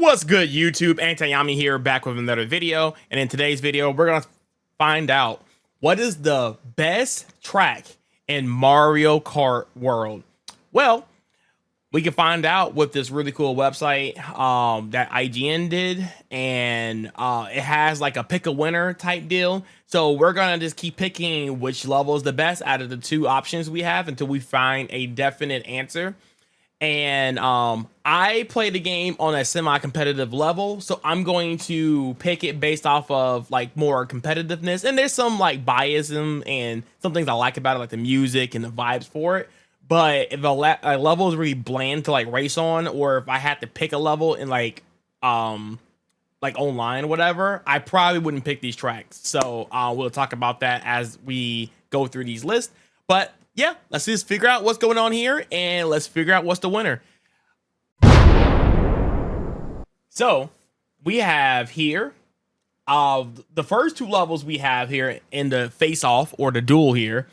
What's good, YouTube? Antayami here, back with another video. And in today's video, we're gonna find out what is the best track in Mario Kart world. Well, we can find out with this really cool website that IGN did, and it has like a pick a winner type deal. So we're gonna just keep picking which level is the best out of the two options we have until we find a definite answer. And I play the game on a semi-competitive level, so I'm going to pick it based off of like more competitiveness. And there's some like biasm and some things I like about it, like the music and the vibes for it. But if a level is really bland to like race on, or if I had to pick a level in like online or whatever, I probably wouldn't pick these tracks. So we'll talk about that as we go through these lists. But yeah, let's just figure out what's going on here and let's figure out what's the winner. So we have here the first two levels we have here in the face-off or the duel here.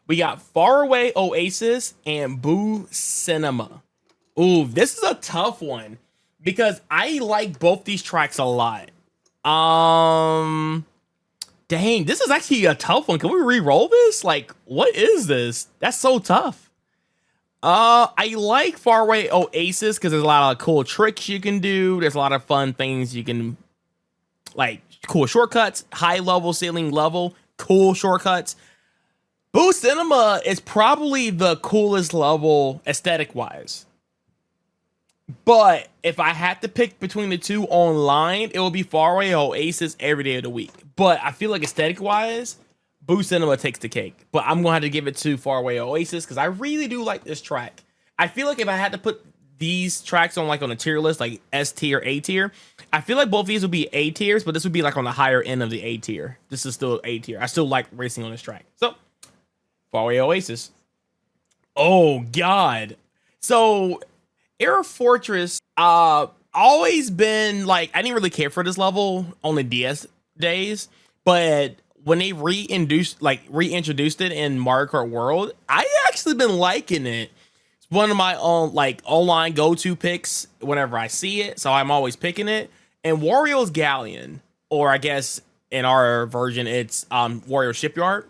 We got Faraway Oasis and Boo Cinema. Ooh, this is a tough one because I like both these tracks a lot. Dang, this is actually a tough one. Can we re-roll this? Like, what is this? That's so tough. I like Faraway Oasis because there's a lot of cool tricks you can do. There's a lot of fun things you can, like, cool shortcuts, high level, ceiling level, cool shortcuts. Boo Cinema is probably the coolest level aesthetic-wise. But if I had to pick between the two online, it would be Faraway Oasis every day of the week. But I feel like aesthetic-wise, Boo Cinema takes the cake. But I'm going to have to give it to Faraway Oasis because I really do like this track. I feel like if I had to put these tracks on like on a tier list, like S tier, A tier, I feel like both of these would be A tiers, but this would be like on the higher end of the A tier. This is still A tier. I still like racing on this track. So, Faraway Oasis. Oh, God. So, Air Fortress, always been like, I didn't really care for this level on the DS days, but when they reintroduced it in Mario Kart World, I actually been liking it. It's one of my own like online go-to picks whenever I see it, so I'm always picking it. And Wario's Galleon, or I guess in our version, it's Wario Shipyard.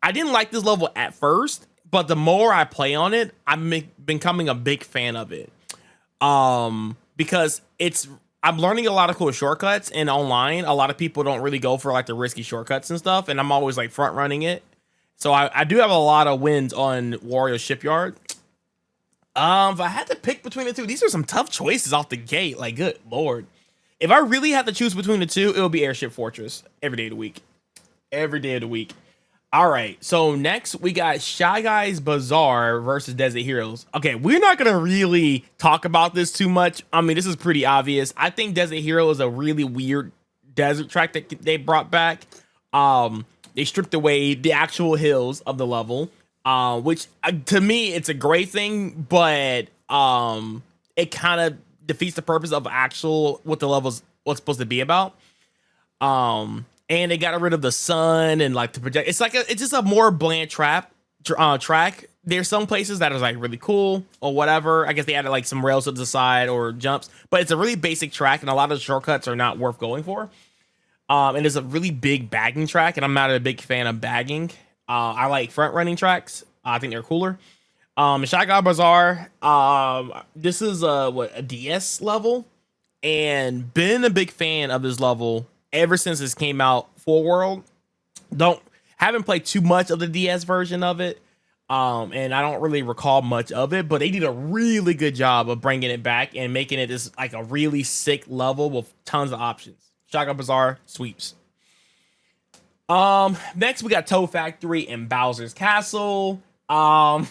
I didn't like this level at first, but the more I play on it, I'm becoming a big fan of it. Because I'm learning a lot of cool shortcuts, and online, a lot of people don't really go for like the risky shortcuts and stuff, and I'm always like front running it. So I do have a lot of wins on Wario Shipyard. If I had to pick between the two, these are some tough choices off the gate. Like, good Lord. If I really had to choose between the two, it would be Airship Fortress every day of the week. Every day of the week. All right, so next we got Shy Guys Bazaar versus Desert Heroes. Okay, we're not gonna really talk about this too much. I mean, this is pretty obvious. I think Desert Hero is a really weird desert track that they brought back. They stripped away the actual hills of the level, which to me it's a great thing, but it kind of defeats the purpose of what the level's what's supposed to be about. And they got rid of the sun and like the project. It's just a more bland track. There's some places that is like really cool or whatever. I guess they added like some rails to the side or jumps, but it's a really basic track and a lot of the shortcuts are not worth going for. And it's a really big bagging track, and I'm not a big fan of bagging. I like front running tracks. I think they're cooler. Shy Guy Bazaar. This is a DS level, and been a big fan of this level ever since this came out for World. Haven't played too much of the DS version of it, and I don't really recall much of it, but they did a really good job of bringing it back and making it this like a really sick level with tons of options. Shy Guy Bazaar sweeps. Next we got Toad Factory and Bowser's Castle. I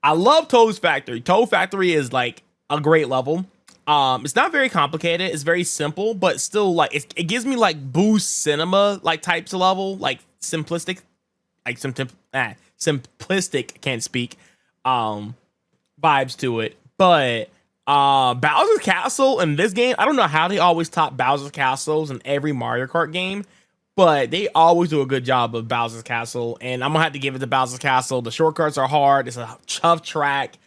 love Toad's Factory. Toad Factory is like a great level. It's not very complicated. It's very simple, but still like it gives me like Boo Cinema like types of level, like simplistic, like simplistic can't speak vibes to it. But Bowser's Castle in this game, I don't know how they always top Bowser's Castles in every Mario Kart game, but they always do a good job of Bowser's Castle, and I'm gonna have to give it to Bowser's Castle. The shortcuts are hard. It's a tough track.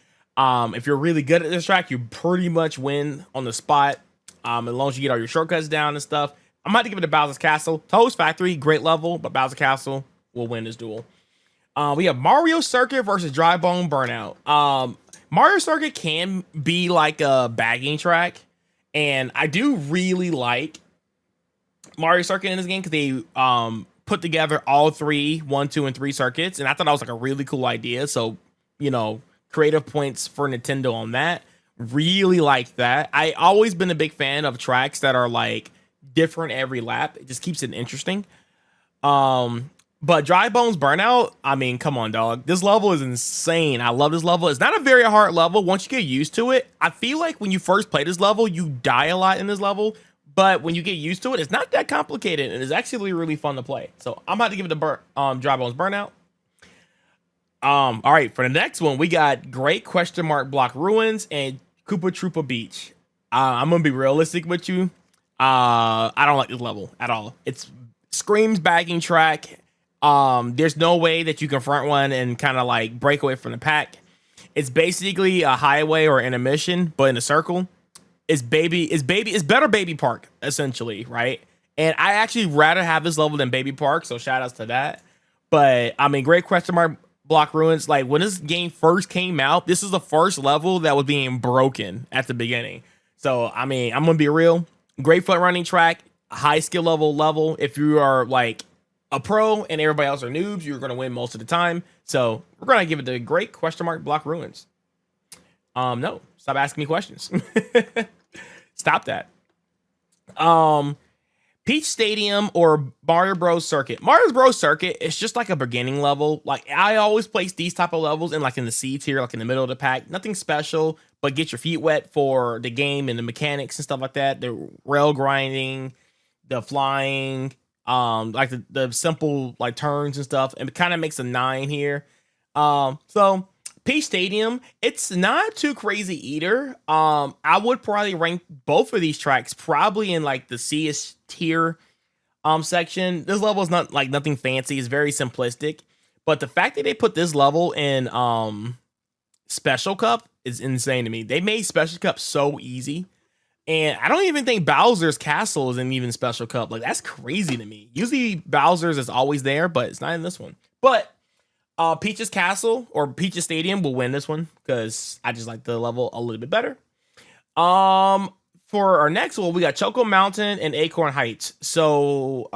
If you're really good at this track, you pretty much win on the spot. As long as you get all your shortcuts down and stuff. I'm about to give it to Bowser's Castle. Toad's Factory, great level, but Bowser Castle will win this duel. We have Mario Circuit versus Dry Bone Burnout. Mario Circuit can be like a bagging track, and I do really like Mario Circuit in this game because they put together all three, 1, 2, and 3 circuits, and I thought that was like a really cool idea. So, creative points for Nintendo on that. Really like that. I always been a big fan of tracks that are like different every lap. It just keeps it interesting. But Dry Bones Burnout, I mean, come on, dog. This level is insane. I love this level. It's not a very hard level once you get used to it. I feel like when you first play this level, you die a lot in this level. But when you get used to it, it's not that complicated. And it's actually really fun to play. So I'm about to give it to Dry Bones Burnout. All right, for the next one, we got Great Question Mark Block Ruins and Koopa Troopa Beach. I'm going to be realistic with you. I don't like this level at all. It's screams bagging track. There's no way that you can front one and kind of like break away from the pack. It's basically a highway or intermission, but in a circle. It's better Baby Park, essentially, right? And I actually rather have this level than Baby Park, so shout outs to that. But I mean, Great Question Mark Block Ruins, like when this game first came out, this is the first level that was being broken at the beginning. So I mean, I'm gonna be real. Great foot running track, high skill level. If you are like a pro and everybody else are noobs, you're going to win most of the time. So we're going to give it the Great Question Mark Block Ruins. No, stop asking me questions. Stop that. Peach Stadium or Mario Bros Circuit. Mario Bros Circuit is just like a beginning level. Like I always place these type of levels in like in the C tier, like in the middle of the pack. Nothing special, but get your feet wet for the game and the mechanics and stuff like that. The rail grinding, the flying, like the simple like turns and stuff, and it kind of makes a 9 here. So Peach Stadium, it's not too crazy either. I would probably rank both of these tracks probably in like the C tier section. This level is not like nothing fancy, it's very simplistic, but the fact that they put this level in Special Cup is insane to me. They made Special Cup so easy. And I don't even think Bowser's Castle is in even Special Cup. Like, that's crazy to me. Usually Bowser's is always there, but it's not in this one. But Peach's Castle or Peach's Stadium will win this one because I just like the level a little bit better. For our next one, we got Choco Mountain and Acorn Heights. So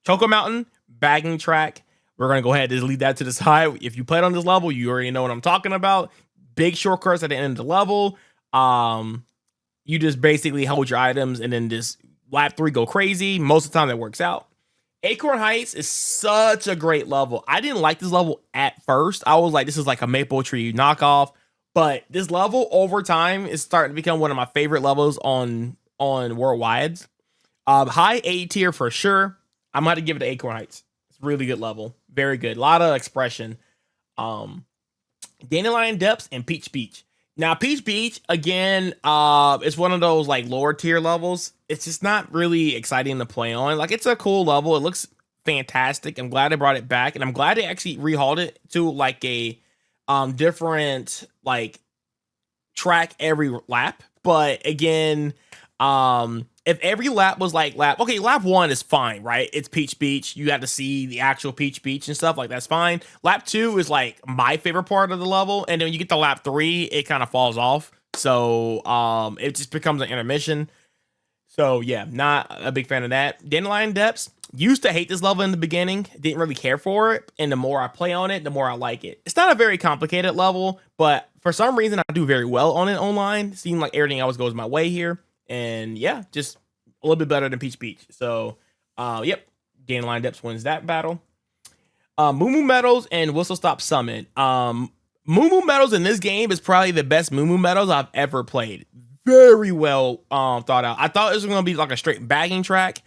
Choco Mountain, bagging track. We're going to go ahead and leave that to the side. If you played on this level, you already know what I'm talking about. Big shortcuts at the end of the level. You just basically hold your items and then just lap 3 go crazy. Most of the time that works out. Acorn Heights is such a great level. I didn't like this level at first. I was like, this is like a Maple Tree knockoff. But this level over time is starting to become one of my favorite levels on worldwide. High A tier for sure. I'm going to give it to Acorn Heights. It's a really good level. Very good. A lot of expression. Dandelion Depths and Peach Beach. Now, Peach Beach, again, it's one of those like lower tier levels. It's just not really exciting to play on. Like, it's a cool level. It looks fantastic. I'm glad they brought it back, and I'm glad they actually rehauled it to like a different like track every lap. But again, if every lap was like lap 1 is fine, right? It's Peach Beach. You got to see the actual Peach Beach and stuff, like that's fine. Lap 2 is like my favorite part of the level, and then when you get to lap 3, it kind of falls off. So it just becomes an intermission. So yeah, not a big fan of that. Dandelion Depths, used to hate this level in the beginning, didn't really care for it, and the more I play on it, the more I like it. It's not a very complicated level, but for some reason I do very well on it online. It seemed like everything always goes my way here. And yeah, just a little bit better than Peach Beach. So, yep, Dandelion Depths wins that battle. Moo Moo Meadows and Whistle Stop Summit. Moo Moo Meadows in this game is probably the best Moo Moo Meadows I've ever played. Very well thought out. I thought this was going to be like a straight bagging track.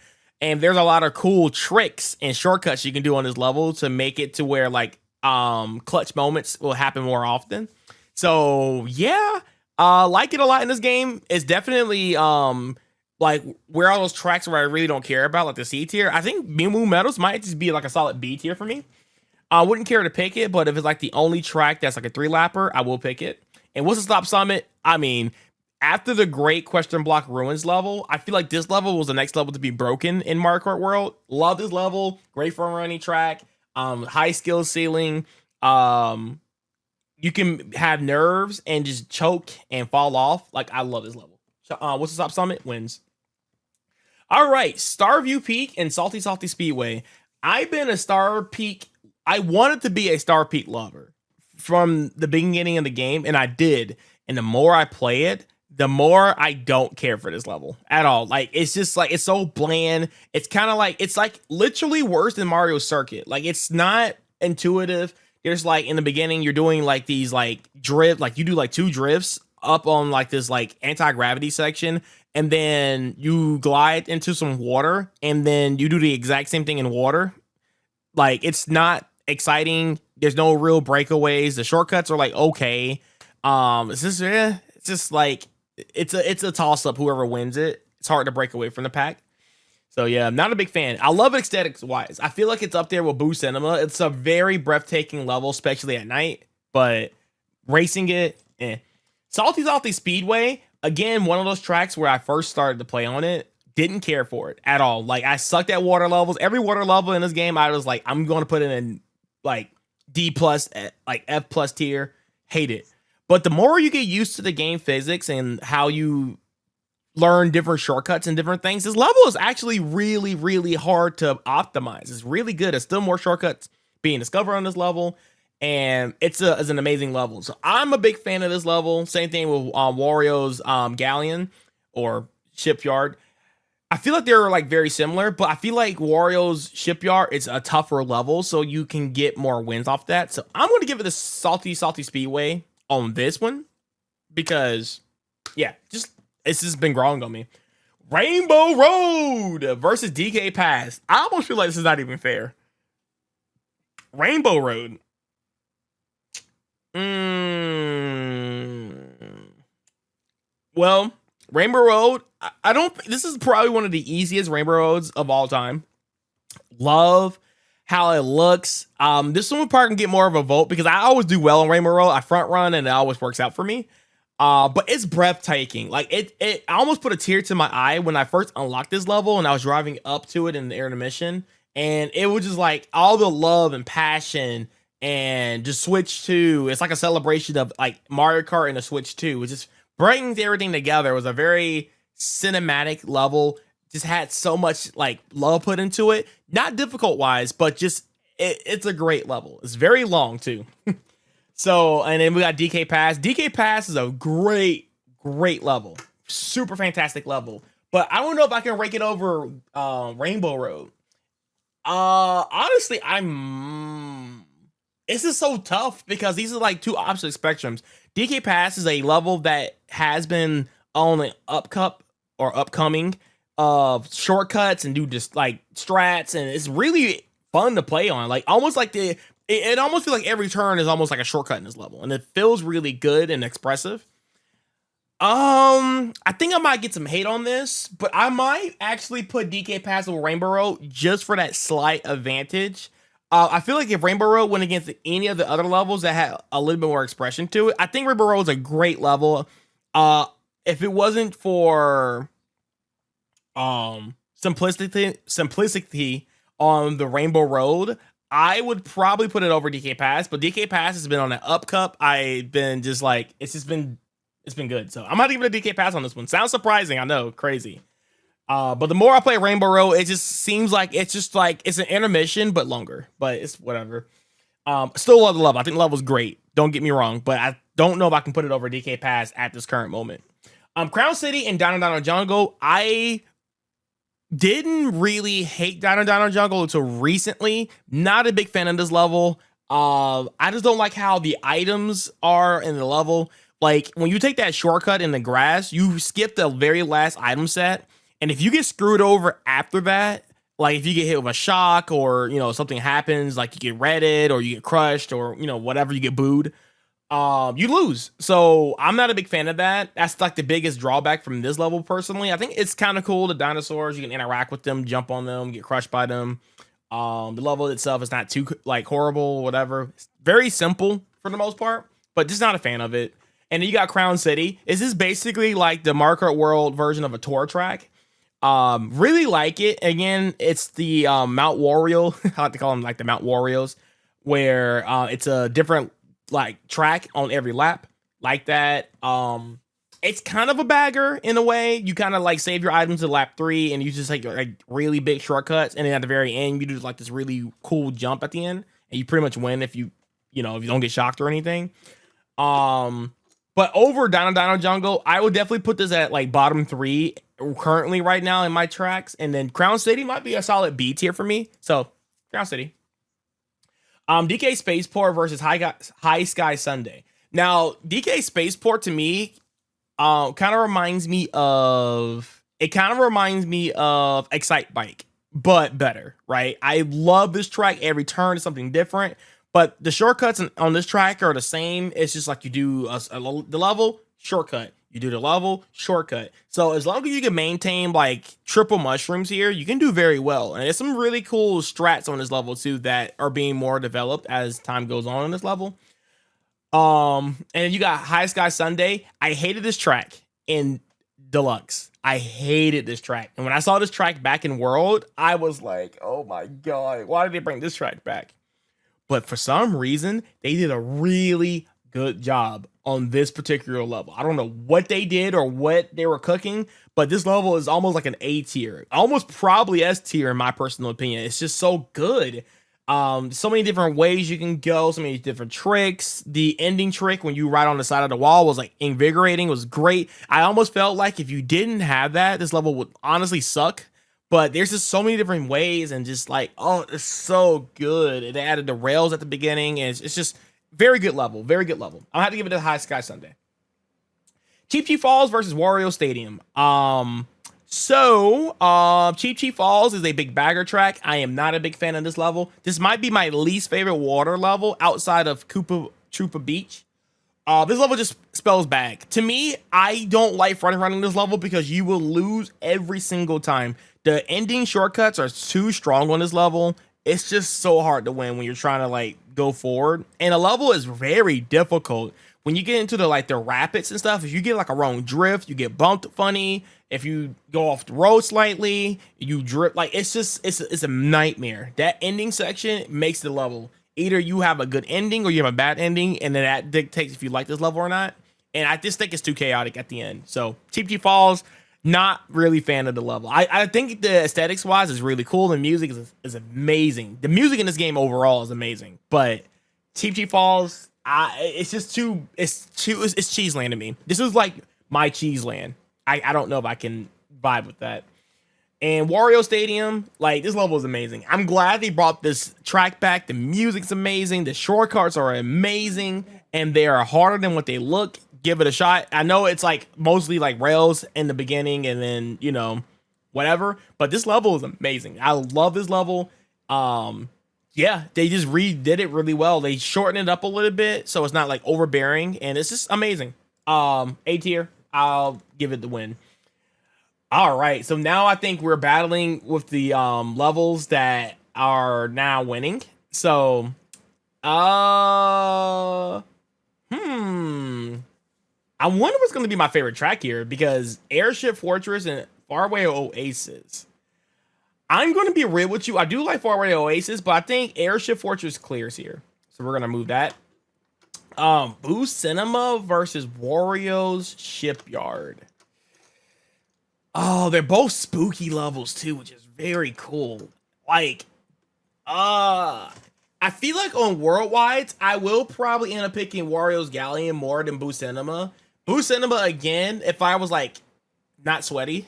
And there's a lot of cool tricks and shortcuts you can do on this level to make it to where like clutch moments will happen more often. So, yeah. Like it a lot in this game. It's definitely like where all those tracks where I really don't care about, like the C tier. I think Moo Moo Meadows might just be like a solid B tier for me. I wouldn't care to pick it, but if it's like the only track that's like a 3-lapper, I will pick it. And Whistle Stop Summit, I mean, after the Great Question Block Ruins level, I feel like this level was the next level to be broken in Mario Kart World. Love this level. Great for running track. High skill ceiling. Um, you can have nerves and just choke and fall off. Like I love this level. What's the top summit? Wins. All right, Starview Peak and Salty Salty Speedway. I've been a Star Peak. I wanted to be a Star Peak lover from the beginning of the game, and I did. And the more I play it, the more I don't care for this level at all. Like it's just like it's so bland. It's kind of like it's like literally worse than Mario Circuit. Like it's not intuitive. There's like in the beginning, you're doing like these like drift, like you do like two drifts up on like this like anti-gravity section, and then you glide into some water, and then you do the exact same thing in water. Like it's not exciting. There's no real breakaways. The shortcuts are like okay. It's just like it's a toss up. Whoever wins it, it's hard to break away from the pack. So yeah, I'm not a big fan. I love it aesthetics wise. I feel like it's up there with Boo Cinema. It's a very breathtaking level, especially at night. But racing it, eh. Salty Salty Speedway, again, one of those tracks where I first started to play on it, didn't care for it at all. Like I sucked at water levels. Every water level in this game, I was like, I'm going to put it in like D plus, like F plus tier. Hate it. But the more you get used to the game physics and how you learn different shortcuts and different things, this level is actually really, really hard to optimize. It's really good. There's still more shortcuts being discovered on this level, and it's an amazing level. So I'm a big fan of this level. Same thing with Wario's Galleon or Shipyard. I feel like they're like very similar, but I feel like Wario's Shipyard is a tougher level, so you can get more wins off that. So I'm going to give it the Salty Salty Speedway on this one because, yeah, just it's just been growing on me. Rainbow Road versus DK Pass. I almost feel like this is not even fair. Rainbow Road. Well, Rainbow Road, I don't. This is probably one of the easiest Rainbow Roads of all time. Love how it looks. This one would probably get more of a vote because I always do well on Rainbow Road. I front run and it always works out for me. But it's breathtaking. Like I almost put a tear to my eye when I first unlocked this level and I was driving up to it in the intermission, and it was just like all the love and passion and just Switch 2. It's like a celebration of like Mario Kart and a Switch 2. It just brings everything together. It was a very cinematic level. Just had so much like love put into it. Not difficult wise, but just it's a great level. It's very long too. So, and then we got DK Pass. DK Pass is a great, great level. Super fantastic level. But I don't know if I can rank it over Rainbow Road. Honestly, this is so tough because these are like two opposite spectrums. DK Pass is a level that has been on an upcoming of shortcuts and do just like strats, and it's really fun to play on. Like almost like it almost feels like every turn is almost like a shortcut in this level, and it feels really good and expressive. I think I might get some hate on this, but I might actually put DK Pass over Rainbow Road just for that slight advantage. I feel like if Rainbow Road went against any of the other levels that had a little bit more expression to it, I think Rainbow Road is a great level. If it wasn't for simplicity on the Rainbow Road, I would probably put it over DK Pass, but DK Pass has been on an up cup. I've been just like, it's been good. So I'm not even a DK Pass on this one. Sounds surprising, I know, crazy. But the more I play Rainbow Road, it just seems like it's just like it's an intermission but longer. But it's whatever. Still love the level. I think the level's great. Don't get me wrong, but I don't know if I can put it over DK Pass at this current moment. Crown City and Dino Dino Jungle, I didn't really hate Dino Dino Jungle until recently. Not a big fan of this level. I just don't like how the items are in the level. Like when you take that shortcut in the grass, you skip the very last item set. And if you get screwed over after that, like if you get hit with a shock or, you know, something happens, like you get redded or you get crushed or, you know, whatever, you get booed, you lose. So I'm not a big fan of that. That's like the biggest drawback from this level personally. I think it's kind of cool. The dinosaurs, you can interact with them, jump on them, get crushed by them. The level itself is not too like horrible, whatever. It's very simple for the most part, but just not a fan of it. And then you got Crown City. This is basically like the Mario Kart World version of a tour track. Really like it. Again, it's the Mount Wario. I like to call them like the Mount Warriors, where it's a different like track on every lap, like that. It's kind of a bagger in a way. You kind of like save your items at lap 3, and you just like really big shortcuts, and then at the very end, you do like this really cool jump at the end, and you pretty much win if you know if you don't get shocked or anything. But over Dino Jungle, I would definitely put this at like bottom 3 currently right now in my tracks, and then Crown City might be a solid B tier for me. So Crown City. DK Spaceport versus High Sky Sunday. Now DK Spaceport to me kind of reminds me of Excite Bike, but better, right? I love this track. Every turn is something different, but the shortcuts on this track are the same. It's just like you do the level shortcut, you do the level shortcut. So as long as you can maintain like triple mushrooms here, you can do very well. And there's some really cool strats on this level too that are being more developed as time goes on in this level. And you got High Sky Sunday. I hated this track in Deluxe. I hated this track. And when I saw this track back in World, I was like, oh my God, why did they bring this track back? But for some reason, they did a really good job on this particular level. I don't know what they did or what they were cooking, but this level is almost like an A tier, almost probably S tier in my personal opinion. It's just so good. So many different ways you can go, so many different tricks. The ending trick when you ride on the side of the wall was like invigorating, was great. I almost felt like if you didn't have that, this level would honestly suck. But there's just so many different ways, and just like, oh, it's so good. And they added the rails at the beginning, and it's just very good level, very good level. I'll have to give it a High Sky Sunday. Cheap Cheap Falls versus Wario Stadium. Cheap Cheap Falls is a big bagger track. I am not a big fan of this level. This might be my least favorite water level outside of Troopa Beach. This level just spells bag. To me, I don't like running this level because you will lose every single time. The ending shortcuts are too strong on this level. It's just so hard to win when you're trying to like go forward. And the level is very difficult. When you get into the rapids and stuff, if you get like a wrong drift, you get bumped funny. If you go off the road slightly, you drift. Like it's a nightmare. That ending section makes the level. Either you have a good ending or you have a bad ending, and then that dictates if you like this level or not. And I just think it's too chaotic at the end. So Cheap Cheap Falls, not really fan of the level. I think the aesthetics wise is really cool. The music is amazing. The music in this game overall is amazing. But Cheap Cheap Falls, it's just too it's Cheeseland to me. This is like my Cheeseland. I don't know if I can vibe with that. And Wario Stadium, like this level is amazing. I'm glad they brought this track back. The music's amazing. The shortcuts are amazing, and they are harder than what they look. Give it a shot. I know it's like mostly like rails in the beginning, and then whatever. But this level is amazing. I love this level. Yeah, they just redid it really well. They shortened it up a little bit so it's not like overbearing, and it's just amazing. A tier. I'll give it the win. All right, so now I think we're battling with the levels that are now winning. So, I wonder what's going to be my favorite track here, because Airship Fortress and Faraway Oasis. I'm going to be real with you. I do like Faraway Oasis, but I think Airship Fortress clears here. So we're going to move that. Boo Cinema versus Wario's Shipyard. Oh, they're both spooky levels too, which is very cool. Like, I feel like on Worldwides, I will probably end up picking Wario's Galleon more than Boo Cinema. Boo Cinema again, if I was like not sweaty,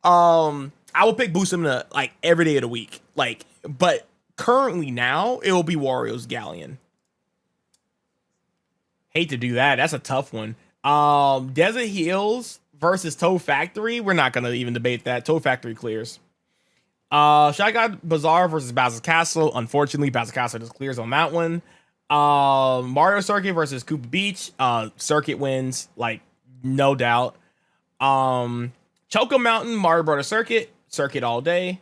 I will pick Boo Cinema like every day of the week. Like, but currently now it will be Wario's Galleon. Hate to do that. That's a tough one. Desert Hills versus Toad Factory. We're not gonna even debate that. Toad Factory clears. Shy God Bazaar versus Bowser's Castle. Unfortunately, Bowser's Castle just clears on that one. Mario Circuit versus Koopa Beach. Circuit wins, like no doubt. Choco Mountain, Mario Brothers Circuit. Circuit all day.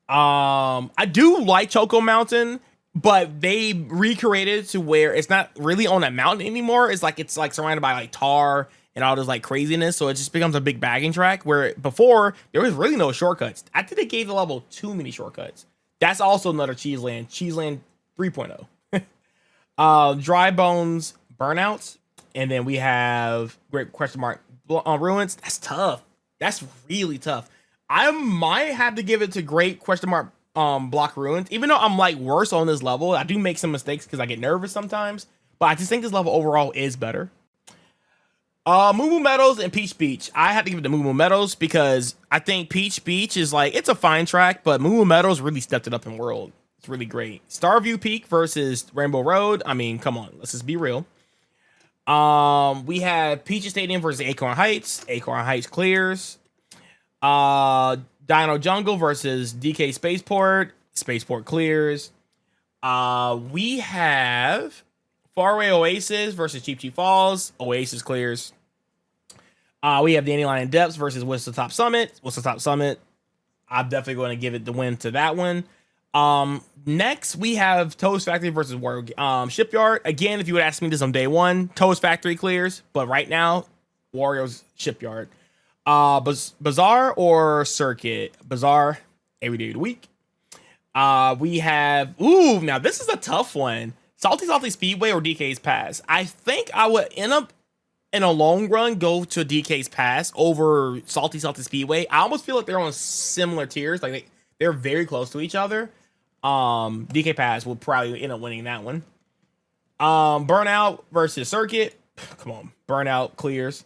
I do like Choco Mountain. but they recreated to where it's not really on a mountain anymore. It's like surrounded by like tar and all this like craziness. So it just becomes a big bagging track where before there was really no shortcuts. I think they gave the level too many shortcuts. That's also another Cheeseland 3.0. Dry Bones Burnouts. And then we have Great Question Mark Ruins. That's tough. That's really tough. I might have to give it to Great Question Mark Block Ruins. Even though I'm like worse on this level, I do make some mistakes because I get nervous sometimes. But I just think this level overall is better. Moo Moo Meadows and Peach Beach. I had to give it to Moo Moo Meadows because I think Peach Beach is like, it's a fine track, but Moo Moo Meadows really stepped it up in world. It's really great. Starview Peak versus Rainbow Road. I mean, come on, let's just be real. We have Peach Stadium versus Acorn Heights. Acorn Heights clears. Dino Jungle versus DK Spaceport. Spaceport clears. We have Faraway Oasis versus Cheap Cheap Falls. Oasis clears. We have Dandelion Depths versus Whistle Top Summit. Whistle Top Summit. I'm definitely going to give it the win to that one. Next we have Toast Factory versus Wario Shipyard. Again, if you would ask me this on day one, Toast Factory clears, but right now, Wario's Shipyard. Bazaar or Circuit? Bazaar every day of the week. We have now this is a tough one. Salty Speedway or DK's Pass. I think I would end up in a long run go to DK's Pass over Salty Speedway. I almost feel like they're on similar tiers, like they're very close to each other. DK Pass will probably end up winning that one. Burnout versus Circuit. Come on, Burnout clears.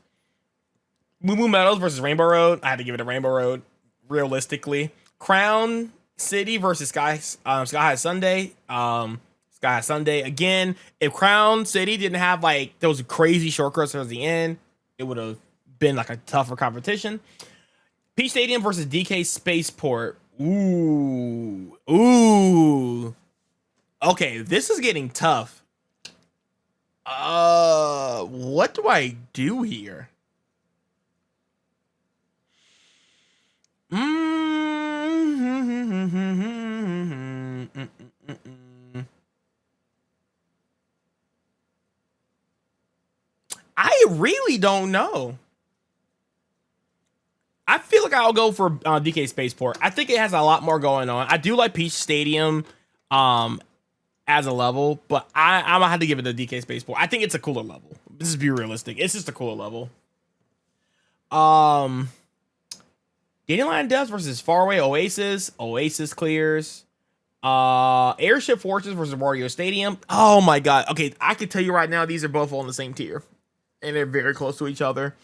Moo Moo Meadows versus Rainbow Road. I had to give it a Rainbow Road, realistically. Crown City versus Sky High Sunday. Sky High Sunday. Again, if Crown City didn't have like those crazy shortcuts towards the end, it would have been like a tougher competition. Peach Stadium versus DK Spaceport. Ooh. Okay, this is getting tough. What do I do here? I really don't know. I feel like I'll go for DK Spaceport. I think it has a lot more going on. I do like Peach Stadium as a level, but I'm gonna have to give it to DK Spaceport. I think it's a cooler level. This is be realistic. It's just a cooler level. Dandelion Depths versus Faraway Oasis. Oasis clears. Airship Fortress versus Wario Stadium. Oh my god. Okay, I can tell you right now, these are both on the same tier, and they're very close to each other.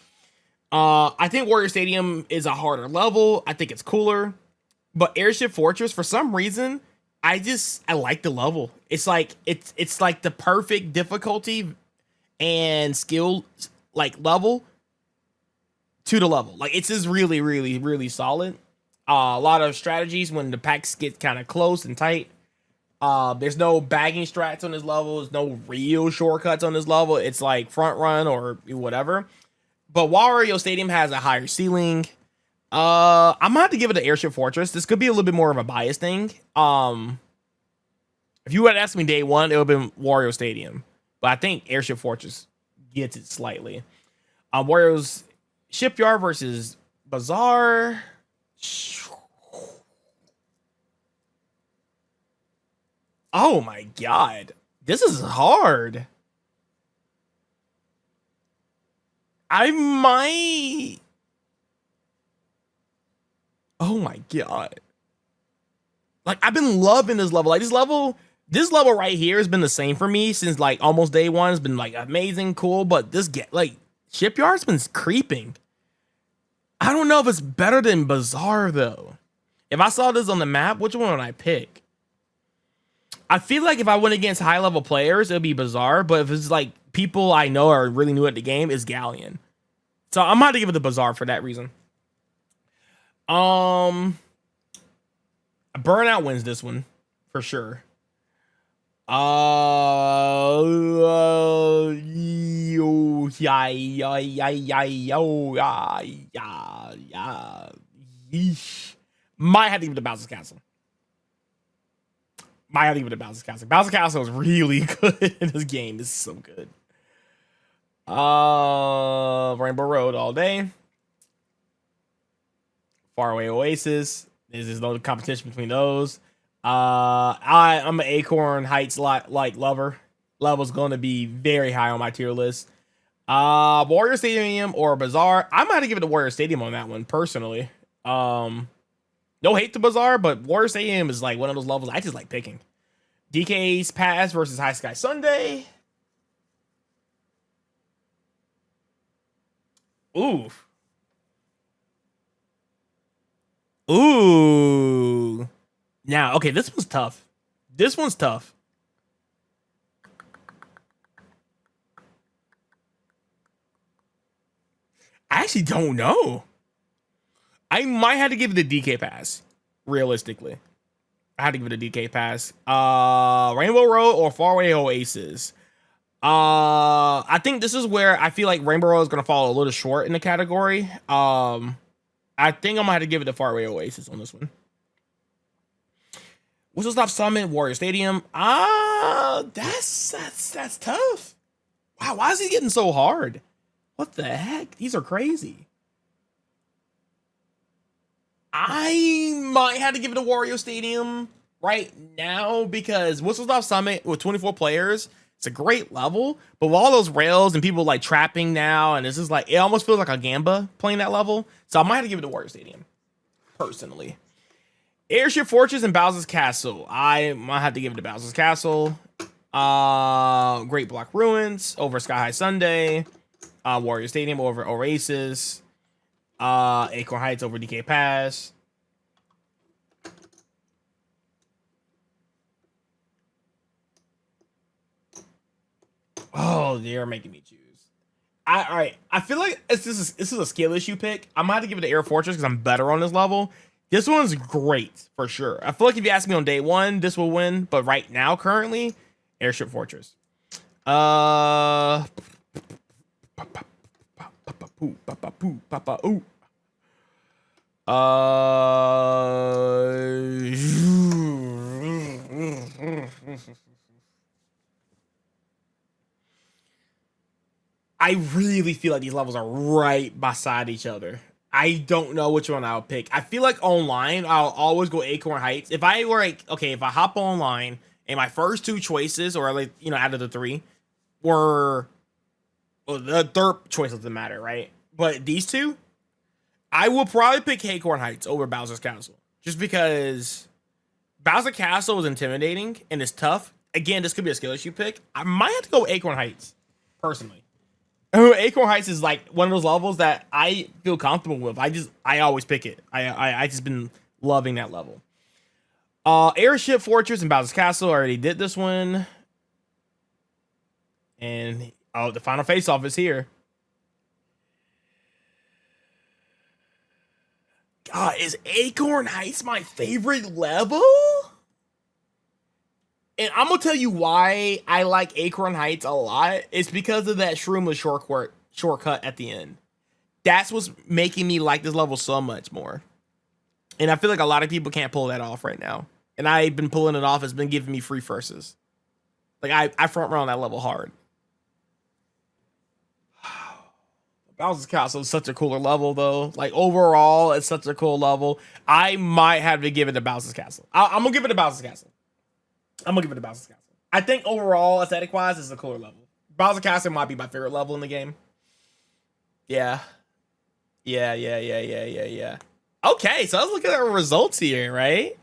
I think Wario Stadium is a harder level. I think it's cooler, but Airship Fortress, for some reason, I like the level. It's like it's like the perfect difficulty and skill like level to the level. Like it's just really, really, really solid. A lot of strategies when the packs get kind of close and tight. There's no bagging strats on this level. There's no real shortcuts on this level. It's like front run or whatever. But Wario Stadium has a higher ceiling. I'm gonna have to give it to Airship Fortress. This could be a little bit more of a bias thing. If you had asked me day one, it would have been Wario Stadium. But I think Airship Fortress gets it slightly. Wario's Shipyard versus Bazaar. Oh my god. This is hard. I might. Oh my god. Like I've been loving this level. Like this level right here has been the same for me since like almost day one. It's been like amazing, cool, but this Shipyard's been creeping. I don't know if it's better than Bazaar though. If I saw this on the map, which one would I pick? I feel like if I went against high level players, it would be Bazaar, but if it's like people I know are really new at the game, it's Galleon. So I'm gonna give it to Bazaar for that reason. Burnout wins this one for sure. Yeesh. Might have to give it to Bowser's Castle. Might have to give it to Bowser's Castle. Bowser's Castle is really good in this game. This is so good. Rainbow Road all day. Faraway Oasis. There's no competition between those. I'm an Acorn Heights like lover. Level's going to be very high on my tier list. Warrior Stadium or Bazaar. I'm gonna give it to Warrior Stadium on that one personally. No hate to Bazaar, but Warrior Stadium is like one of those levels I just like picking. DK's Pass versus High Sky Sunday. Ooh. Ooh. Now, okay, this one's tough. This one's tough. I actually don't know. I might have to give it a DK pass. Realistically, I had to give it a DK pass. Rainbow Road or Faraway Oasis. I think this is where I feel like Rainbow Road is gonna fall a little short in the category. I think I'm gonna have to give it to Faraway Oasis on this one. Whistle Stop Summit, Warrior Stadium. That's tough. Wow, why is he getting so hard? What the heck? These are crazy. I might have to give it a Wario Stadium right now because Whistle Stop Summit with 24 players, it's a great level, but with all those rails and people like trapping now, and this is like, it almost feels like a Gamba playing that level. So I might have to give it to Wario Stadium, personally. Airship Fortress and Bowser's Castle. I might have to give it to Bowser's Castle. Great Block Ruins over Sky High Sunday. Warrior Stadium over Oasis. Acorn Heights over DK Pass. Oh, they're making me choose. All right. I feel like this is a skill issue pick. I'm gonna have to give it to Air Fortress because I'm better on this level. This one's great for sure. I feel like if you ask me on day one, this will win. But right now, currently, Airship Fortress. I really feel like these levels are right beside each other. I don't know which one I'll pick. I feel like online, I'll always go Acorn Heights. If I were like, okay, if I hop online and my first two choices, or like, you know, out of the three, were, well, the third choice doesn't matter, right? But these two, I will probably pick Acorn Heights over Bowser's Castle. Just because Bowser Castle is intimidating and it's tough. Again, this could be a skill issue pick. I might have to go Acorn Heights, personally. Acorn Heights is like one of those levels that I feel comfortable with. I always pick it. I just been loving that level. Airship Fortress and Bowser's Castle. I already did this one. And the final face-off is here. God, is Acorn Heights my favorite level? And I'm gonna tell you why I like Acorn Heights a lot. It's because of that shroomless shortcut at the end. That's what's making me like this level so much more. And I feel like a lot of people can't pull that off right now. And I've been pulling it off. It's been giving me free verses. Like I front run that level hard. Bowser's Castle is such a cooler level though. Like overall, it's such a cool level. I might have to give it to Bowser's Castle. I'm gonna give it to Bowser's Castle. I think overall, aesthetic wise, it's a cooler level. Bowser Castle might be my favorite level in the game. Yeah. Okay, so let's look at our results here, right?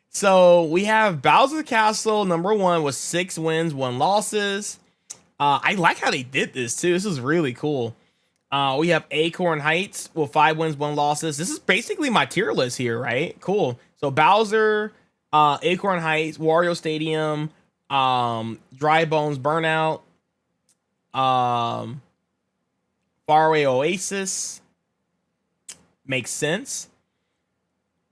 So we have Bowser Castle number 1 with 6 wins, 1 losses. I like how they did this too. This is really cool. We have Acorn Heights with 5 wins, 1 losses. This is basically my tier list here, right? Cool. So Bowser, Acorn Heights, Wario Stadium, Dry Bones Burnout, Faraway Oasis. Makes sense.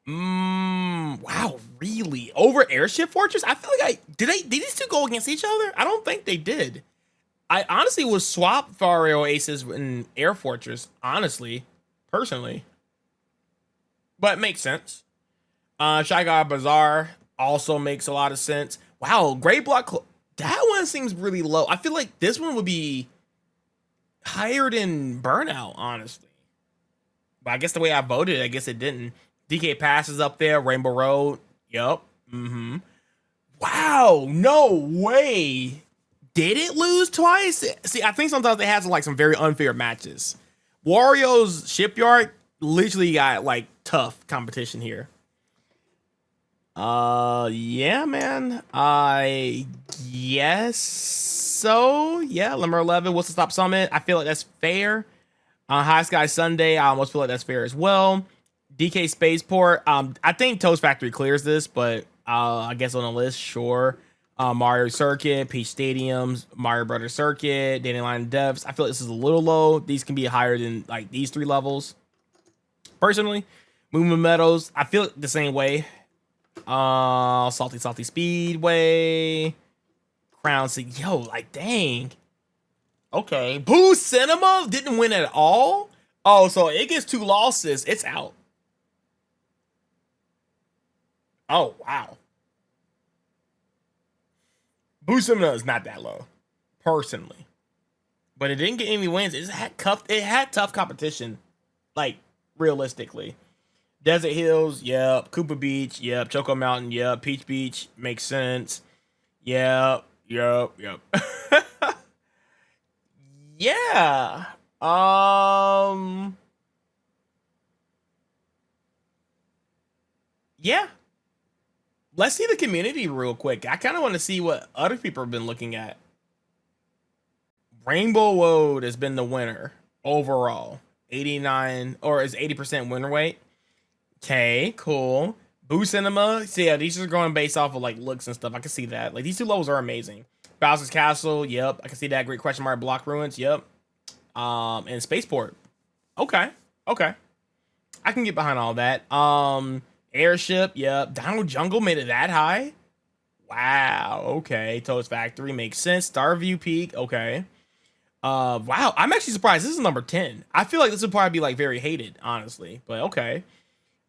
Wow, really? Over Airship Fortress? I feel like did these two go against each other? I don't think they did. I honestly would swap Faraway Oasis and Air Fortress, honestly, personally. But it makes sense. Shy Guy Bazaar. Also makes a lot of sense. Wow, Great Block. That one seems really low. I feel like this one would be higher than Burnout, honestly. But I guess the way I voted, I guess it didn't. DK Pass is up there. Rainbow Road. Yup. Mm-hmm. Wow. No way. Did it lose twice? See, I think sometimes they have like some very unfair matches. Wario's Shipyard literally got like tough competition here. Yeah, man. I guess so. Yeah, number 11. What's the Stop Summit? I feel like that's fair. High Sky Sunday. I almost feel like that's fair as well. DK Spaceport. I think Toast Factory clears this, but I guess on the list, sure. Mario Circuit, Peach Stadiums, Mario Brothers Circuit, Dandelion Depths. I feel like this is a little low. These can be higher than like these 3 levels. Personally, Movement Meadows. I feel it the same way. Salty Speedway, Crown City. Yo, like dang. Okay, Boo Cinema didn't win at all. Oh, so it gets 2 losses. It's out. Oh wow. Boo Cinema is not that low, personally, but it didn't get any wins. It had tough competition, like realistically. Desert Hills, yep. Cooper Beach, yep. Choco Mountain, yep. Peach Beach, makes sense. Yep. Yeah. Yeah. Let's see the community real quick. I kind of want to see what other people have been looking at. Rainbow Road has been the winner overall. 89 or is 80% winner rate. Okay, cool. Boo Cinema. So yeah, these are going based off of like looks and stuff. I can see that. Like these 2 levels are amazing. Bowser's Castle. Yep. I can see that. Great Question Mark. Block Ruins. Yep. And Spaceport. Okay. I can get behind all that. Airship. Yep. Dino Jungle made it that high. Wow. Okay. Toast Factory makes sense. Starview Peak. Okay. Wow. I'm actually surprised. This is number 10. I feel like this would probably be like very hated, honestly. But okay.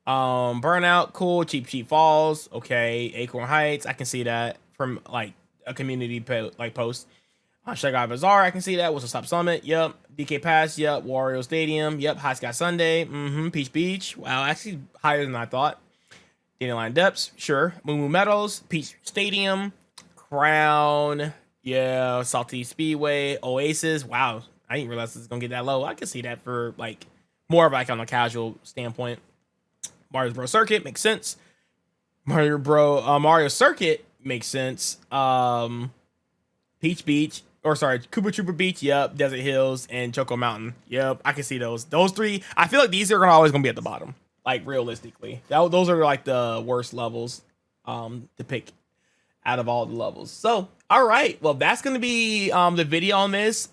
Burnout, cool. Cheap Falls, okay. Acorn Heights, I can see that from like a community post. Shanghai Bazaar, I can see that. What's the Stop Summit? Yep. DK Pass, yep. Wario Stadium, yep. High Sky Sunday, Peach Beach, wow, actually higher than I thought. Dandelion Depths, sure. Moo Meadows, Peach Stadium, Crown, yeah. Salty Speedway, Oasis, wow. I didn't realize this was gonna get that low. I can see that for like more of like on a casual standpoint. Mario Bros Circuit makes sense. Mario Circuit makes sense. Peach Beach, or sorry, Koopa Trooper Beach, yep. Desert Hills and Choco Mountain, yep. I can see those. Those 3, I feel like these are always gonna be at the bottom. Like realistically, those are like the worst levels to pick out of all the levels. So, all right, well that's gonna be the video on this.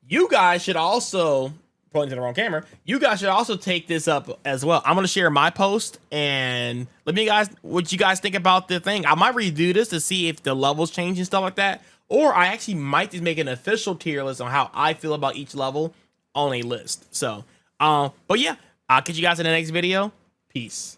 You guys should also, pointing to the wrong camera, you guys should also take this up as well. I'm gonna share my post and let me guys what you guys think about the thing. I might redo this to see if the levels change and stuff like that, or I actually might just make an official tier list on how I feel about each level on a list. So but yeah, I'll catch you guys in the next video. Peace.